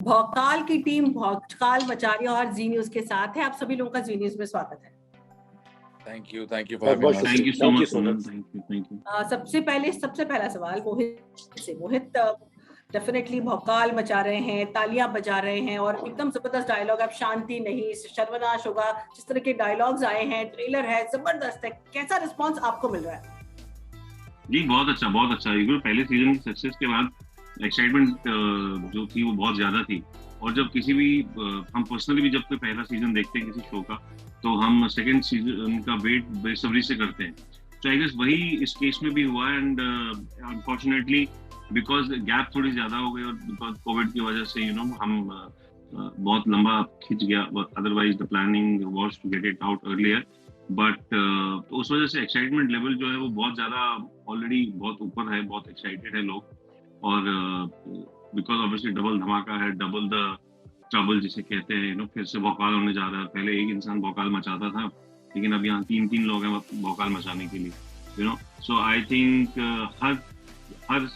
भौकाल की टीम भौकाल मचा रही है और जी न्यूज के साथ है। आप सभी लोगों का जी न्यूज में स्वागत है। Thank you for having us. Thank you so much, Sonal. Thank you. सबसे पहला सवाल मोहित से। मोहित, डेफिनेटली भौकाल मचा रहे हैं, तालियां बजा रहे हैं और एकदम जबरदस्त डायलॉग। अब शांति नहीं, सर्वनाश होगा, जिस तरह के डायलॉग्स आए हैं, ट्रेलर है, जबरदस्त है। कैसा रिस्पांस आपको मिल रहा है? जी बहुत अच्छा पहले सीजन की सक्सेस के बाद एक्साइटमेंट जो थी वो बहुत ज्यादा थी। और जब किसी भी हम पर्सनली भी जब कोई पहला सीजन देखते हैं किसी शो का, तो हम सेकंड सीजन का वेट बेसब्री से करते हैं। तो आई गेस वही इस केस में भी हुआ। एंड अनफॉर्चुनेटली बिकॉज गैप थोड़ी ज्यादा हो गई और बिकॉज कोविड की वजह से हम बहुत लंबा खिंच गया। Otherwise the planning was to get it out earlier, but तो उस वजह से एक्साइटमेंट लेवल जो है वो बहुत ज्यादा ऑलरेडी बहुत ऊपर है, बहुत एक्साइटेड है लोग। और बिकॉज ऑब्वियसली डबल धमाका है, डबल द ट्रबल जिसे कहते हैं, फिर से भौकाल होने जा रहा है। पहले एक इंसान भौकाल मचाता था, लेकिन अब यहाँ तीन लोग हैं भौकाल मचाने के लिए, सो आई थिंक हर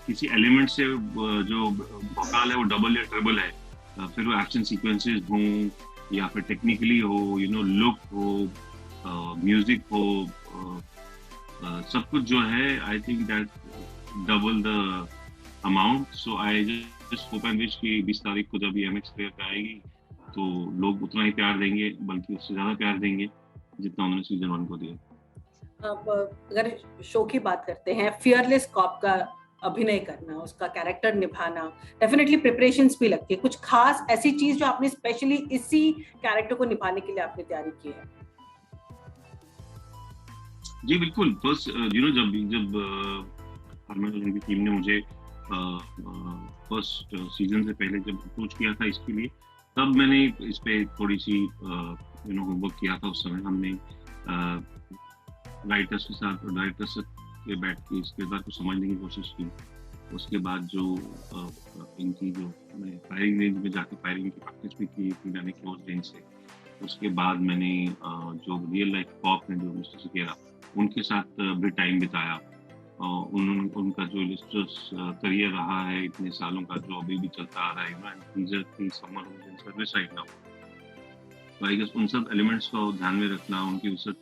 किसी एलिमेंट से जो भौकाल है वो डबल या ट्रिबल है। फिर वो एक्शन सीक्वेंसेस हों या फिर टेक्निकली हो, लुक हो, म्यूजिक हो, सब कुछ जो है I think that double the amount. So I just hope and wish कि 20 तारीख को जब ये MX Player पे आएगी तो लोग उतना ही प्यार देंगे, बल्कि उससे ज्यादा प्यार देंगे जितना उन्होंने सीजन 1 को दिया। अब अगर शो की बात करते हैं, फियरलेस कॉप का अभिनय करना, उसका कैरेक्टर निभाना, डेफिनेटली प्रिपरेशंस भी लगती है। कुछ खास ऐसी चीज जो आपने स्पेशली इसी कैरेक्टर को निभाने के लिए आपने तैयारी की है? जी बिल्कुल। फर्स्ट जब हरमन की टीम ने मुझे फर्स्ट सीजन से पहले जब अप्रोच किया था इसके लिए, तब मैंने इस पे थोड़ी सी होमवर्क किया था। उस समय हमने राइटर्स के बैठ के इस किरदार को समझने की कोशिश की। उसके बाद जो इनकी जो मैं फायरिंग रेंज में जाके फायरिंग की प्रैक्टिस भी की थी मैंने क्लोज रेंज से। उसके बाद मैंने जो रियल लाइफ कॉप हैं जो मिस्टर सिकेरा, उनके साथ भी टाइम बिताया। उनका जो लिस्टर्स करियर रहा है इतने सालों का, जो अभी भी चलता आ रहा है, summer in service right now. तो आई गेस उन सब एलिमेंट्स को ध्यान में रखना, उनकी रिसर्च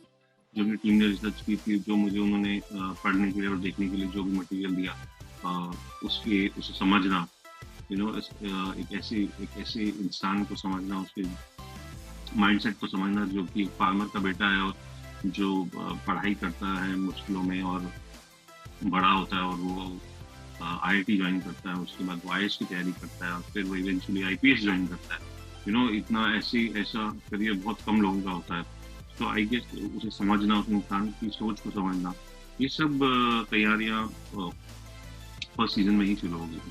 जो भी टीम ने रिसर्च की थी, जो मुझे उन्होंने पढ़ने के लिए और देखने के लिए जो भी मटेरियल दिया, उसे समझना, एक ऐसे इंसान को समझना, उसके माइंडसेट को समझना जो कि फार्मर का बेटा है और जो पढ़ाई करता है मुश्किलों में और बड़ा होता है और वो IIT ज्वाइन करता है। उसके बाद वो IAS की तैयारी करता है और फिर वो इवेंचुअली IPS ज्वाइन करता है। इतना ऐसा करियर बहुत कम लोगों का होता है। तो आई गेस उसे समझना, उस इंसान की सोच को समझना, ये सब तैयारियां फर्स्ट सीजन में ही शुरू हो गई।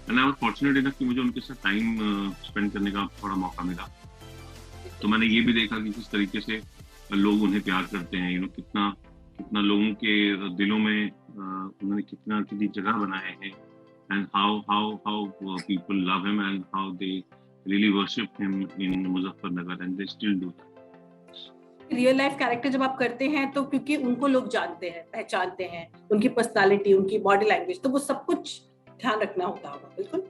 And I was fortunate enough कि मुझे उनके साथ टाइम स्पेंड करने का थोड़ा मौका मिला। तो मैंने ये भी देखा कि किस तरीके से लोग उन्हें प्यार करते हैं, कितना लोगों के दिलों में उन्होंने कितनी जगह बनाए हैं, and how people love him and how they really worship him in Muzaffarnagar and they still do. Real life character जब आप करते हैं तो क्योंकि उनको लोग जानते हैं, पहचानते हैं, उनकी पर्सनालिटी, उनकी बॉडी लैंग्वेज, तो वो सब कुछ ध्यान रखना होता होगा। बिल्कुल।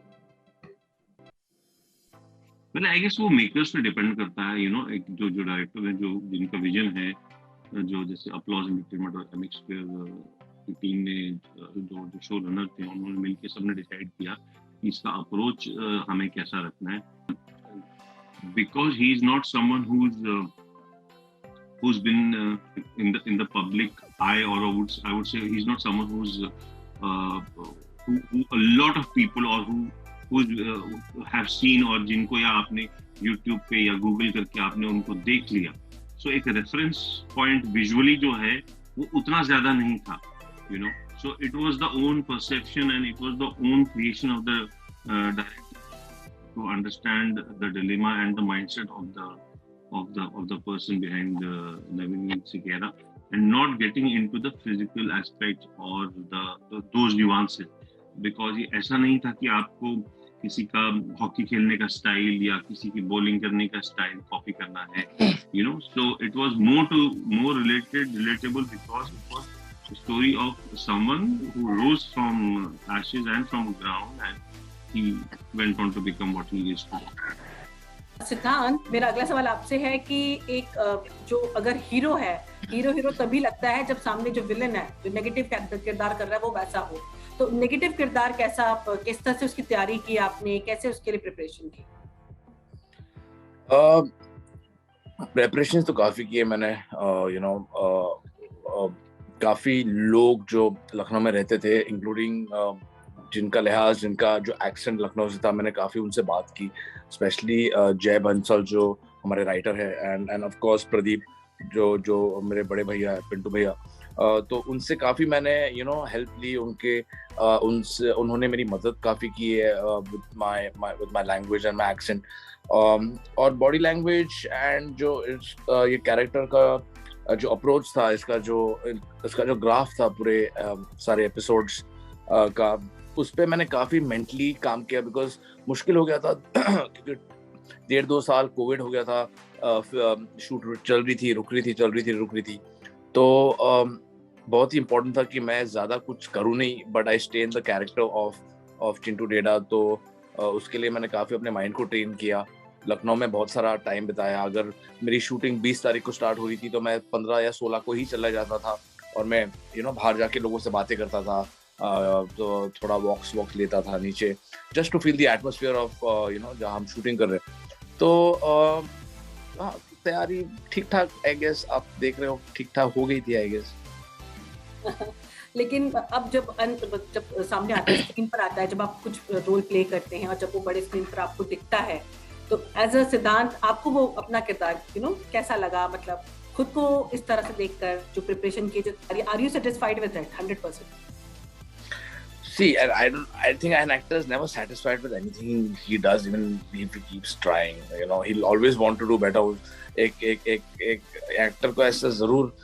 well, I guess वो मेकर्स पे डिपेंड करता है। एक जो डायरेक्टर है, जो जिनका विजन है, जो जैसे अपलॉज एंटरटेनमेंट और MX Player की टीम ने जो शो रनर थे, उन्होंने मिलकर सबने डिसाइड किया कि इसका अप्रोच हमें कैसा रखना है। Because he is not someone who's been in the public eye, or I would say he's not someone who's who a lot of people or who have seen, और जिनको या आपने YouTube पे या Google करके आपने उनको देख लिया। So एक रेफरेंस पॉइंट विजुअली जो है वो उतना ज्यादा नहीं था, so it was the own perception and it was the own creation of the director to understand the dilemma and the mindset of the person behind Naveen Sikera, and not getting into the physical aspect or those nuances, because ये ऐसा नहीं था कि आपको किसी का hockey खेलने का स्टाइल या किसी की बॉलिंग करने का स्टाइल कॉपी करना है, so it was more relatable, because it was a story of someone who rose from ashes and from ground, and he went on to become what he is today. सिद्धांत, मेरा अगला सवाल आपसे है कि एक जो अगर हीरो है, हीरो तभी लगता है जब सामने जो विलन है, जो नेगेटिव किरदार कर रहा है वो वैसा हो। तो नेगेटिव किरदार कैसा, आप किस तरह से उसकी तैयारी की आपने, कैसे उसके लिए प्रिपरेशन की? प्रिपरेशन तो काफी की है मैंने। काफी लोग जो लखनऊ में रहते थे, इंक्लूडिंग जिनका लिहाज, जिनका जो एक्सेंट लखनऊ से था, मैंने काफी उनसे बात की, स्पेशली जय बंसल जो हमारे राइटर है, एंड ऑफ कोर्स प्रदीप जो मेरे बड़े भैया है, पिंटू भैया। तो उनसे काफी मैंने हेल्प ली, उनसे उन्होंने मेरी मदद काफी की है with my language and my accent, और बॉडी लैंग्वेज एंड जो ये कैरेक्टर का जो अप्रोच था, इसका जो ग्राफ था पूरे सारे एपिसोड्स का, उस पे मैंने काफी मेंटली काम किया, बिकॉज मुश्किल हो गया था क्योंकि 1.5-2 साल कोविड हो गया था, शूट चल रही थी, रुक रही थी, तो बहुत ही इम्पोर्टेंट था कि मैं ज्यादा कुछ करूँ नहीं, but I stay in the character of Chintu डेडा। तो उसके लिए मैंने काफी अपने माइंड को ट्रेन किया, लखनऊ में बहुत सारा टाइम बिताया। अगर मेरी शूटिंग 20 तारीख को स्टार्ट हो रही थी तो मैं 15 या 16 को ही चला जाता था, और मैं बाहर जाके लोगों से बातें करता था, तो थोड़ा वॉक्स लेता था नीचे, just to feel the atmosphere of जहाँ हम शूटिंग कर रहे हैं। तो तैयारी ठीक ठाक, आई गेस आप देख रहे हो, ठीक ठाक हो गई थी आई गेस। लेकिन अब जब सामने आता है, स्क्रीन पर आता है, जब आप कुछ रोल प्ले करते हैं और जब वो बड़े स्क्रीन पर आपको दिखता है, तो एज अ सिद्धांत आपको वो अपना किरदार कैसा लगा? मतलब खुद को इस तरह से देखकर जो प्रिपरेशन की, are you satisfied with it 100%? See, I think an actor is never satisfied with anything he does, even if he keeps trying. He'll always want to do better. एक एक्टर को ऐसा जरूर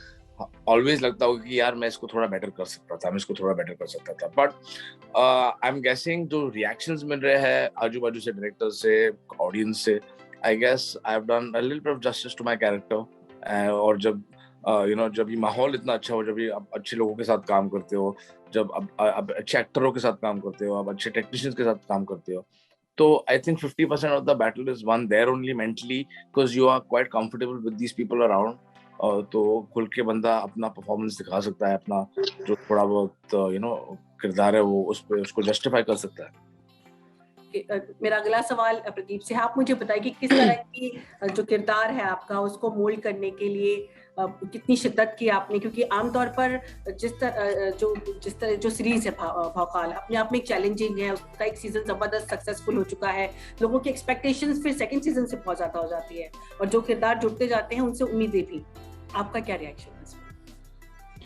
ऑलवेज लगता होगा कि यार मैं इसको थोड़ा बेटर कर सकता था, बट आई एम गेसिंग जो रिएक्शंस मिल रहे हैं आजू बाजू से, डायरेक्टर से, ऑडियंस से, I guess I have done a little bit of justice to my character. और जब जब ये माहौल इतना अच्छा हो, जब ये आप अच्छे लोगों के साथ काम करते हो, जब अब अच्छे एक्टरों के साथ काम करते हो, अब अच्छे टेक्नीशियंस के साथ काम करते हो, तो I think 50% of the battle is won there only mentally, because you are quite comfortable with these people around. तो खुल के बंदा अपना परफॉर्मेंस दिखा सकता है, अपना जो थोड़ा बहुत किरदार है वो उसको जस्टिफाई कर सकता है। मेरा अगला सवाल प्रदीप से, आप मुझे बताइए कि किस तरह की जो किरदार है आपका, उसको मोल्ड करने के लिए कितनी शिद्दत की आपने, क्योंकि आमतौर पर जिस तरह जो सीरीज है भौकाल अपने आप में चैलेंजिंग है, उसका एक सीजन जबरदस्त सक्सेसफुल हो चुका है, लोगों की एक्सपेक्टेशंस फिर सेकंड सीजन से बहुत ज्यादा हो जाती है, और जो किरदार जुड़ते जाते हैं उनसे उम्मीदें भी। आपका क्या रिएक्शन है?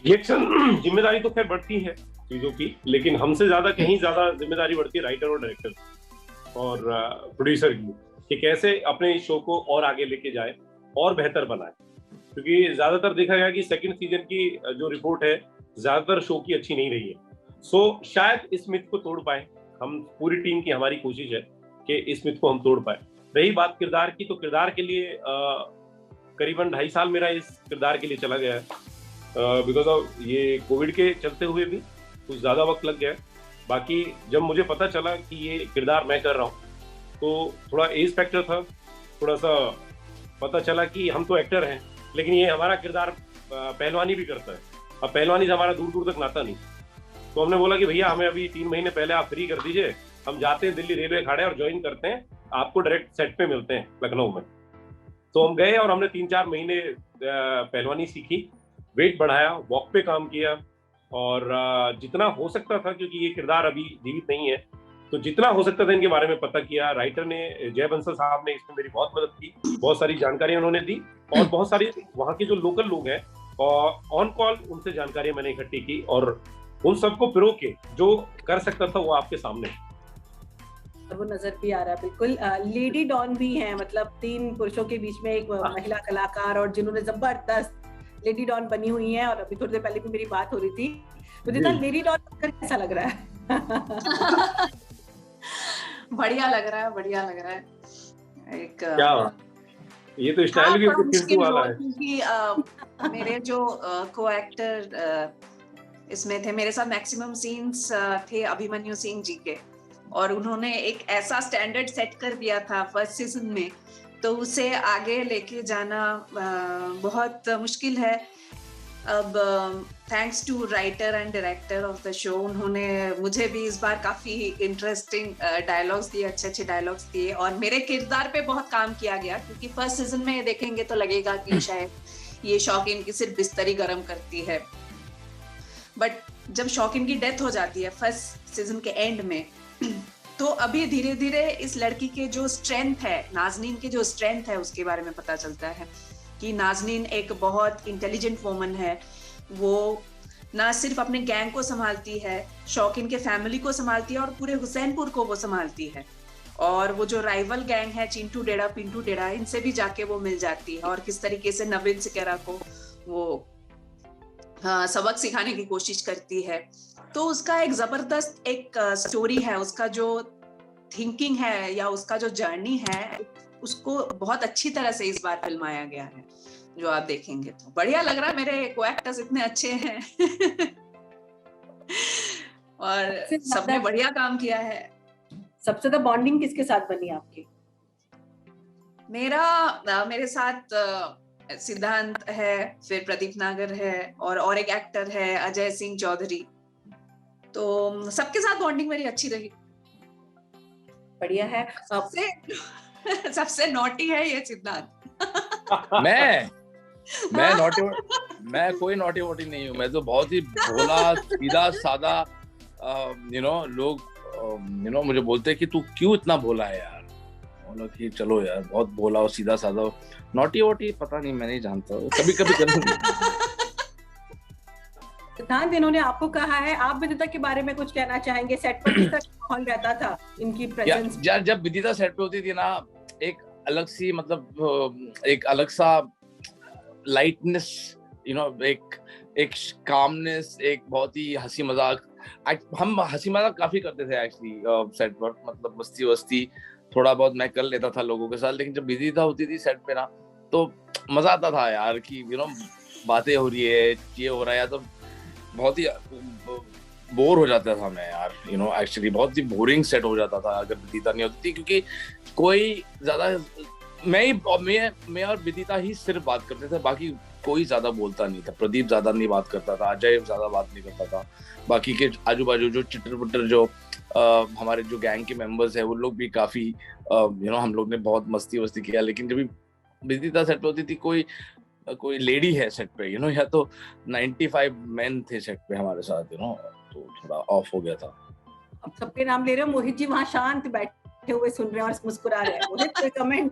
रिएक्शन, जिम्मेदारी तो खैर बढ़ती है चीजों की, लेकिन हमसे कहीं ज्यादा जिम्मेदारी बढ़ती है राइटर और डायरेक्टर और प्रोड्यूसर की, कि कैसे अपने इस शो को और आगे लेके जाए और बेहतर बनाए। क्योंकि ज्यादातर देखा गया कि सेकंड सीजन की जो रिपोर्ट है ज्यादातर शो की अच्छी नहीं रही है। सो शायद इस मिथ को तोड़ पाए हम, पूरी टीम की हमारी कोशिश है कि इस मिथ को हम तोड़ पाए। रही बात किरदार की, तो किरदार के लिए करीबन 2.5 साल मेरा इस किरदार के लिए चला गया है, बिकॉज ऑफ ये कोविड के चलते हुए भी कुछ ज्यादा वक्त लग गया है। बाकी जब मुझे पता चला कि ये किरदार मैं कर रहा हूँ, तो थोड़ा एज फैक्टर था, थोड़ा सा पता चला कि हम तो एक्टर हैं, लेकिन ये हमारा किरदार पहलवानी भी करता है। अब पहलवानी से हमारा दूर दूर तक नाता नहीं, तो हमने बोला कि भैया हमें अभी 3 महीने पहले आप फ्री कर दीजिए, हम जाते हैं दिल्ली रेलवे अखाड़े और ज्वाइन करते हैं, आपको डायरेक्ट सेट पे मिलते हैं लखनऊ में। तो हम गए और हमने 3-4 महीने पहलवानी सीखी, वेट बढ़ाया, वॉक पे काम किया, और जितना हो सकता था, क्योंकि ये किरदार अभी जीवित नहीं है, तो जितना हो सकता था इनके बारे में पता किया। राइटर ने, जय बंसल साहब ने इसमें मेरी बहुत मदद की, बहुत सारी जानकारी उन्होंने दी, और बहुत सारी वहाँ के जो लोकल लोग हैं ऑन कॉल, उनसे जानकारी मैंने इकट्ठी की, और उन सबको पिरो के जो कर सकता था वो आपके सामने वो नजर भी आ रहा है। बिल्कुल लेडी डॉन भी है, मतलब 3 पुरुषों के बीच में एक महिला कलाकार, और जिन्होंने जबरदस्त लेडी डॉन बनी हुई है। और अभी थोड़ी देर पहले भी मेरी बात हो रही थी, तो जितना लेडी डॉन बनकर कैसा लग रहा है? बढ़िया लग रहा है। एक क्या ये तो स्टाइल भी किंतु वाला है, क्योंकि मेरे जो को एक्टर इसमें थे, मेरे साथ मैक्सिमम सीन्स थे अभिमन्यु सिंह जी के, और उन्होंने एक ऐसा स्टैंडर्ड सेट कर दिया था फर्स्ट सीजन में, तो उसे आगे लेके जाना बहुत मुश्किल है। अब thanks to writer and director of the show, उन्होंने मुझे भी इस बार काफी इंटरेस्टिंग डायलॉग्स दिए, अच्छे डायलॉग्स दिए, और मेरे किरदार पे बहुत काम किया गया, क्योंकि फर्स्ट सीजन में देखेंगे तो लगेगा कि शायद ये शौकीन की सिर्फ बिस्तरी गर्म करती है, बट जब शौकीन की डेथ हो जाती है फर्स्ट सीजन के एंड में, तो अभी धीरे धीरे इस लड़की के जो स्ट्रेंथ है, नाज़नीन के जो स्ट्रेंथ है, उसके बारे में पता चलता है कि नाज़नीन एक बहुत इंटेलिजेंट वुमन है। वो ना सिर्फ अपने गैंग को संभालती है, शौकीन के फैमिली को संभालती है, और पूरे हुसैनपुर को वो संभालती है। और वो जो राइवल गैंग है, चिंटू डेड़ा, पिंटू डेड़ा, इनसे भी जाके वो मिल जाती है, और किस तरीके से नवीन सिकेरा को वो सबक सिखाने की कोशिश करती है। तो उसका एक जबरदस्त एक स्टोरी है, उसका जो थिंकिंग है या उसका जो जर्नी है, उसको बहुत अच्छी तरह से इस बार फिल्माया गया है, जो आप देखेंगे तो बढ़िया लग रहा है। मेरे को एक्टर्स इतने अच्छे हैं और सबने बढ़िया काम किया है। सबसे ज्यादा बॉन्डिंग किसके साथ बनी आपकी? मेरे साथ सिद्धांत है, फिर प्रदीप नागर है, और एक एक्टर है अजय सिंह चौधरी। तो सबके साथ बॉन्डिंग मेरी अच्छी रही। बढ़िया है। सबसे नॉटी है ये सिद्धांत। मैं नॉटी, मैं कोई नॉटी वोटी नहीं हूँ। मैं तो बहुत ही भोला सीधा सादा, लोग मुझे बोलते हैं कि तू क्यों इतना भोला है यार। बोला कि चलो यार, बहुत भोला और सीधा सादा। नॉटी वोटी पता नहीं, मैं नहीं जानता, कभी कभी करूँगी। सिद्धांत, इन्होंने आपको कहा है, आप विदिता के बारे में कुछ कहना चाहेंगे? सेट पर किस तरह माहौल रहता था इनकी प्रेजेंस? यार जब विदिता सेट पे होती थी ना, एक अलग सी, मतलब एक अलग सा लाइटनेस, एक कामनेस, एक बहुत ही हंसी मजाक। हम हंसी मजाक काफी करते थे एक्चुअली सेट पर, मतलब मस्ती वस्ती थोड़ा बहुत मैं कर लेता था लोगों के साथ। लेकिन जब विदिता होती थी सेट पे ना, तो मजा आता था यार कि बातें हो रही है, ये हो रहा है, तो बहुत ही बोर हो जाता था मैं यार। एक्चुअली बहुत ही बोरिंग सेट हो जाता था अगर विदिता नहीं होती थी, क्योंकि कोई ज्यादा, मैं और विदिता ही सिर्फ बात करते थे, बाकी कोई ज्यादा बोलता नहीं था। प्रदीप ज्यादा नहीं बात करता था, अजय ज्यादा बात नहीं करता था। बाकी के आजू बाजू जो चिटर पुटर जो हमारे जो गैंग के मेंबर्स है, वो लोग भी काफी हम लोग ने बहुत मस्ती वस्ती किया। लेकिन जब विदिता सेट पे होती थी, कोई लेडी है सेट पे, या तो 95 मेन थे सेट पे हमारे साथ, तो थोड़ा ऑफ हो गया था। अब सबके नाम ले रहे हो। मोहित जी वहाँ शांत बैठे हुए सुन रहे हैं और मुस्कुरा रहे हैं। मोहित, कोई कमेंट?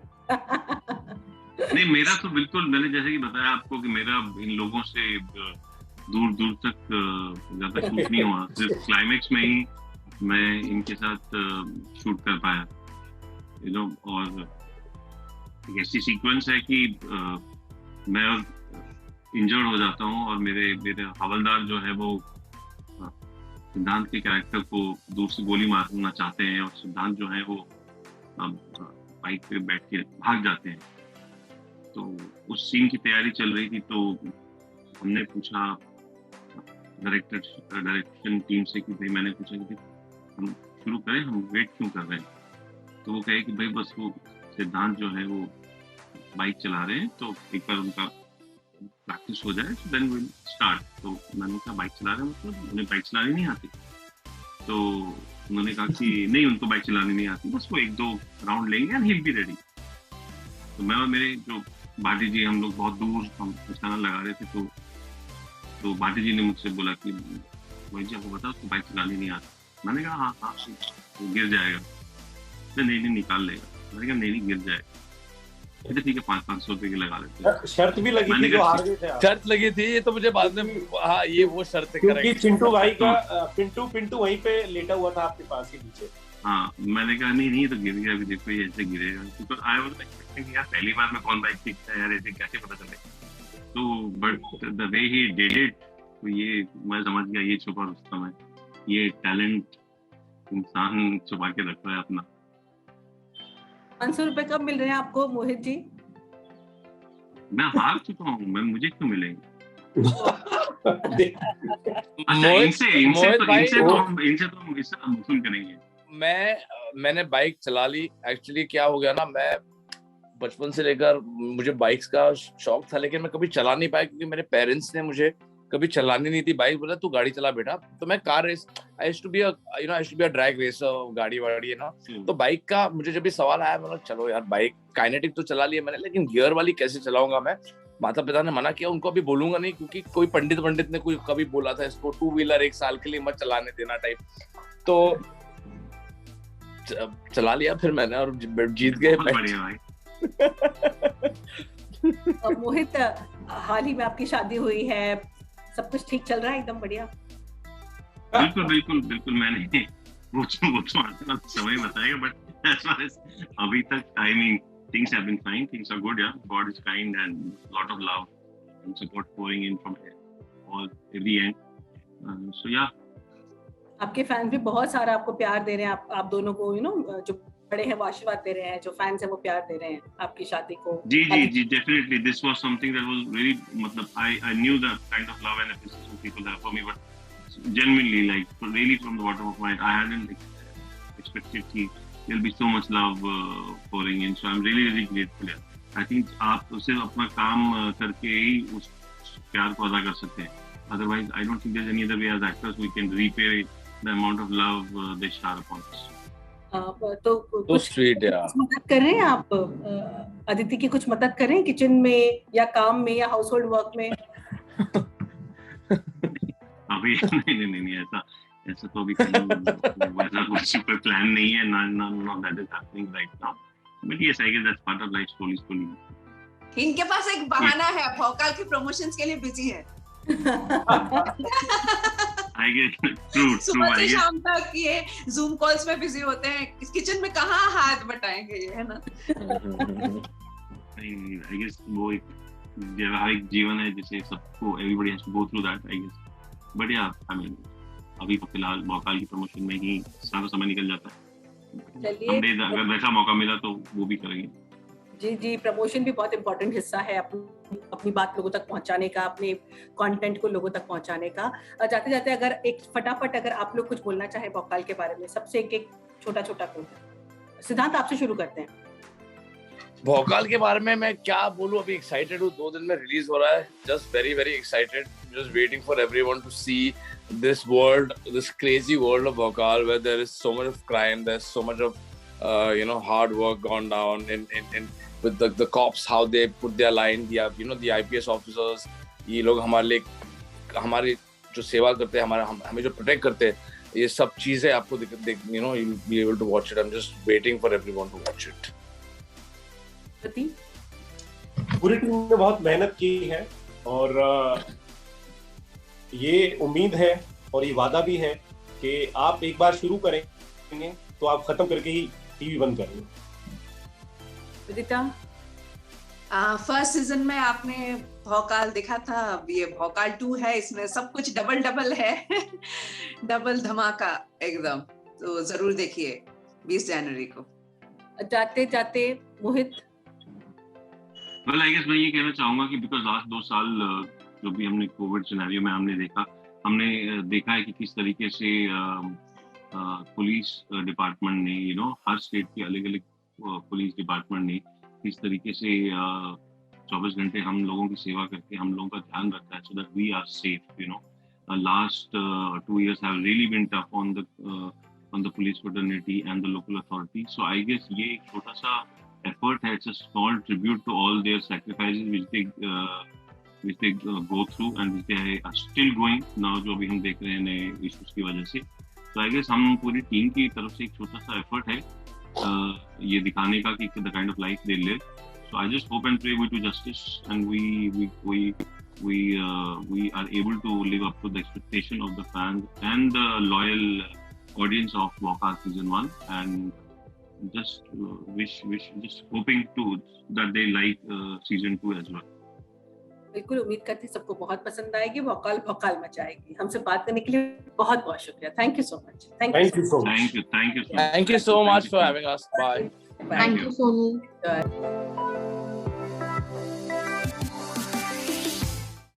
नहीं, मेरा तो बिल्कुल, मैंने जैसे कि बताया आपको कि मेरा इन लोगों से दूर दूर तक ज्यादा शूट नहीं हुआ। सिर्फ क्लाइमेक्स में ही मैं इनके साथ शूट कर पाया, और एक ऐसी सीक्वेंस है कि मैं इंजर्ड हो जाता हूँ, और मेरे हवलदार जो है वो सिद्धांत के कैरेक्टर को दूर से गोली मारना चाहते हैं, और सिद्धांत जो है वो बाइक पे बैठ के भाग जाते हैं। तो उस सीन की तैयारी चल रही थी, तो हमने पूछा डायरेक्शन टीम से कि भाई, मैंने पूछा कि हम शुरू करें, हम वेट क्यों कर रहे हैं? तो वो कहे कि भाई बस वो सिद्धांत जो है वो बाइक चला रहे हैं, तो एक बार उनका प्रैक्टिस हो जाए तो देन विल स्टार्ट। तो मैंने कहा बाइक चला रहे हैं मतलब उन्हें बाइक चलानी नहीं आती? तो उन्होंने कहा कि नहीं, उनको बाइक चलानी नहीं आती, बस वो 1-2 राउंड लेंगे and he will be ready. तो मैं और मेरे जो भाटी जी, हम लोग बहुत दूर हम निशाना लगा रहे थे, तो भाटी जी ने मुझसे बोला कि मोहित जी, आपको बताओ उसको बाइक चलानी नहीं आती? मैंने कहा हाँ, वो गिर जाएगा। नहीं, निकाल लेगा। मैंने कहा नहीं, गिर जाएगा। ठीक है, 500 रुपए की लगा लेते हैं। शर्त भी लगी थी, जो हार गए थे। शर्त लगी थी, ये तो मुझे बाद में, हाँ, ये वो शर्त है, क्योंकि चिंटू भाई का पिंटू वहीं पे लेटा हुआ था आपके पास ही नीचे। हाँ, मैंने कहा नहीं तो गिर गया, अभी देखो ये ऐसे गिरेगा। तो आई वाज एक्सपेक्टिंग, यार पहली बार में कौन बाइक सीखता है यार, ऐसे कैसे पता चले? तो but the way he did it, तो ये मैं समझ गया, ये छुपा रुस्तम है, ये टैलेंट इंसान छुपा के रखता है अपना। 500 रुपए कब मिल रहे हैं आपको मोहित जी? मैं हार चुका हूँ, मुझे क्यों मिलेंगे? अच्छा, इनसे तो हम वसूल करेंगे। मैंने बाइक चला ली। एक्चुअली क्या हो गया ना, मैं बचपन से लेकर मुझे बाइक्स का शौक था, लेकिन मैं कभी चला नहीं पाया क्योंकि मेरे पेरेंट्स ने मुझे कभी चलानी नहीं थी बाइक। बोला तू गाड़ी चला बेटा। तो मैं car race, I used to be a drag racer, गाड़ी वाड़ी है ना। तो बाइक का मुझे जब भी सवाल आया, मैंने चलो यार बाइक काइनेटिक तो चला लिया मैंने, लेकिन गियर वाली कैसे चलाऊंगा मैं। माता पिता ने मना किया, उनको अभी बोलूंगा नहीं क्योंकि कोई पंडित ने कोई कभी बोला था इसको 2 व्हीलर 1 साल के लिए मत चलाने देना टाइप। तो चला लिया फिर मैंने और जीत गए। मोहित, हाल ही में आपकी शादी हुई है, सब कुछ ठीक चल रहा है? एकदम बढ़िया। बिल्कुल मैंने वो समय बताएगा, बट as far as अभी तक I mean things have been fine, things are good, yeah. God is kind and lot of love and support pouring in from all every end. So yeah. आपके fans भी बहुत सारा आपको प्यार दे रहे हैं, आप दोनों को जो बड़े हैं वो आशीर्वाद दे रहे हैं, जो फैंस हैं वो प्यार दे रहे हैं आपकी शादी को। जी definitely this was something that was really, मतलब I knew the kind of love and appreciation people have for me, but genuinely like really from the bottom of my heart I hadn't expected कि there'll be so much love pouring in, so I'm really grateful. I think आप सिर्फ अपना काम करके ही उस प्यार को अदा कर सकते हैं, otherwise I don't think there's any other way as actors we can repay the amount of love they shower upon us. तो स्वीट है। कुछ मदद कर रहे हैं आप अदिति की? कुछ मदद करें किचन में या काम में या हाउस होल्ड वर्क में? अभी नहीं ऐसा तो अभी वैसा कुछ कोई प्लान नहीं है, not that is happening right now, but yes I guess that's part of life, slowly. इनके पास एक बहाना है, भौकाल के प्रमोशंस के लिए बिजी है। I guess true सुबह से शाम तक ये Zoom कॉल्स में बिजी होते हैं, इस किचन में कहाँ हाथ बटाएंगे ये, है ना? I guess वो एक व्यवहारिक जीवन है जिसे सबको everybody has to go through that, I guess. But yeah, I mean अभी तो फिलहाल भौकाल की प्रमोशन में ही सारा समय निकल जाता है। चलिए, अगर वैसा मौका मिला तो वो भी करेंगे। जी प्रमोशन भी बहुत इम्पोर्टेंट हिस्सा है अपनी बात लोगों तक पहुंचाने का, अपने कंटेंट को लोगों तक पहुंचाने का। जाते जाते अगर एक फटाफट अगर आप लोग कुछ बोलना चाहे भौकाल के बारे में, सबसे एक छोटा सिद्धांत आपसे शुरू करते हैं। भौकाल के बारे में मैं क्या बोलूं, अभी एक्साइटेड हूँ, 2 दिन में रिलीज हो रहा है। Just very excited, just waiting for everyone to see this world, this crazy world of Bhokal, where there is so much of crime, there's so much of hard work gone down in with the cops, how they put their line, the IPS officers, ये लोग हमारे जो सेवा करते हैं, हमें जो protect करते हैं, ये सब चीजें आपको you'll be able to watch it. I'm just waiting for everyone to watch it. पूरी टीम ने बहुत मेहनत की है और ये उम्मीद है और ये वादा भी है कि आप एक बार शुरू करेंगे तो आप खत्म करके ही टीवी बंद करेंगे। विदिता, फर्स्ट सीजन में आपने भौकाल देखा था, अब ये भौकाल 2 है, इसमें सब कुछ डबल है। डबल धमाका एकदम, तो जरूर देखिए 20 जनवरी को। जाते जाते मोहित, well I guess मैं ये कहना चाहूंगा कि बिकॉज लास्ट 2 साल जो भी हमने कोविड सिनेरियो में हमने देखा है कि किस तरीके से पुलिस डिपार्टमेंट ने हर स्टेट के अलग पुलिस डिपार्टमेंट ने किस तरीके से 24 घंटे हम लोगों की सेवा करके हम लोगों का ध्यान रखा है, so that we are safe. Last 2 years have really been tough on the police fraternity and the local authority, so I guess ये एक छोटा सा effort है, it's a small tribute to all their sacrifices which they go through and which they are still going now, जो अभी हम देख रहे हैं नए इश्यूज की वजह से। तो आई गेस हम पूरी टीम की तरफ से एक छोटा सा एफर्ट है ये दिखाने का कि the kind of life they live. So I just hope and pray we do justice and we are able to live up to the expectation of the fans and the loyal audience of Bhokal season 1, and just just hoping that they like season 2 as well. बिल्कुल उम्मीद करती सबको बहुत पसंद आएगी, भौकाल मचाएगी। हमसे बात करने के लिए बहुत बहुत शुक्रिया। Thank you so much. Thank you so much for having us. Bye. Thank you, Sonu.